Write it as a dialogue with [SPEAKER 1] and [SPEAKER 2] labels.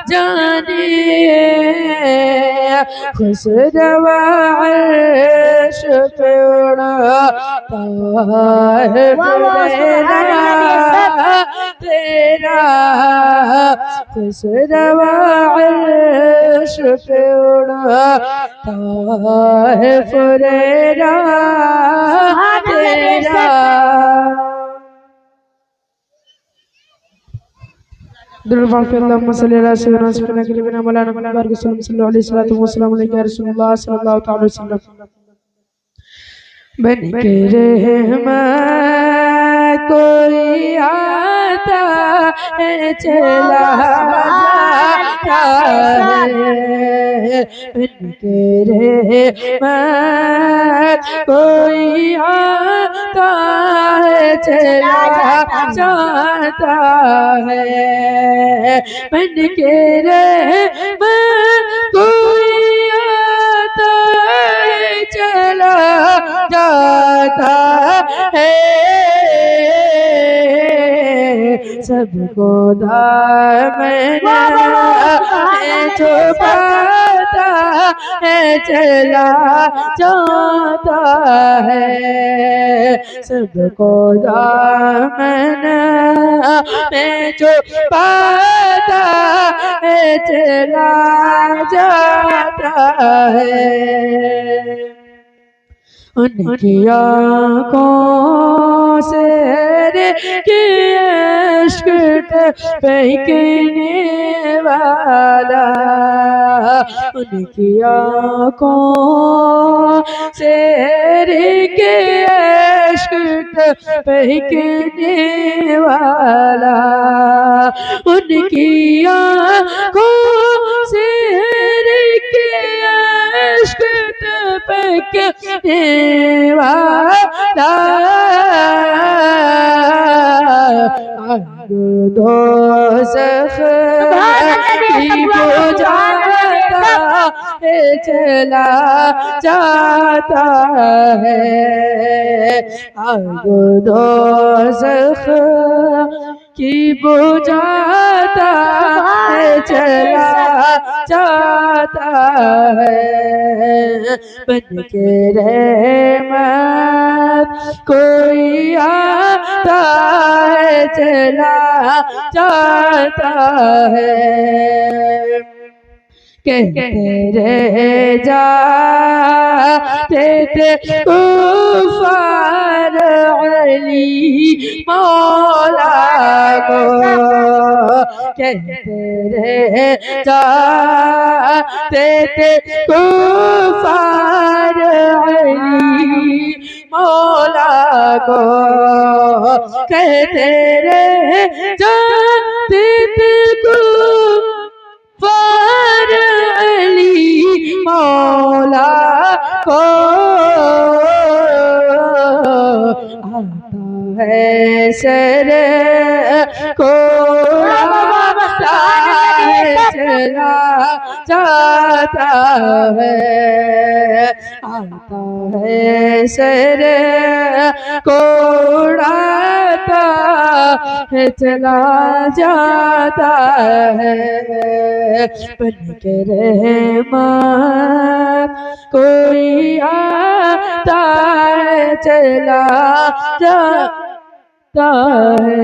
[SPEAKER 1] जाने खुशरवा अर्श पे उड़ता है तेरा खुशरवा अर्श पे उड़ता है फुरेरा तेरा। दुर्बान के अल्लाह मसल्ली अला सय्यिदना सफीना के बिना मौलाना मुबारक सल्लल्लाहु अलैहि वसल्लम या रसूलुल्लाह सल्लल्लाहु अलैहि वसल्लम बन के रहमत कोई आता है चला जाता है। बन के रहमत कोई आता है चला जाता है। बन के रहमत कोई आता है चला जाता है। सबको दामन छुपाता है चला जाता है। सबको दामन छुपाता है चला जाता है। उनकी आँखों से के इश्क फेंकने वाला उनकी आँखों से के इश्क फेंकने वाला उनकी आँखों से के इश्क फेंकने वाला दोज़ख की बुझाता है चला जाता है। आग दोज़ख की बुझाता है चला जाता है। बन के रहमत कोई आता है चला जाता है। कहते रह जाते थे कुफ़ार अली मौला को कहते रह जाते थे कुफ़ार अली मौला को कहते रह जाते थे कुफ़ार अली मौला को आता है सर को चला जाता है। आता है सर को उड़ाता है चला जाता है। बन के रहमत कोई आता है चला जाता है।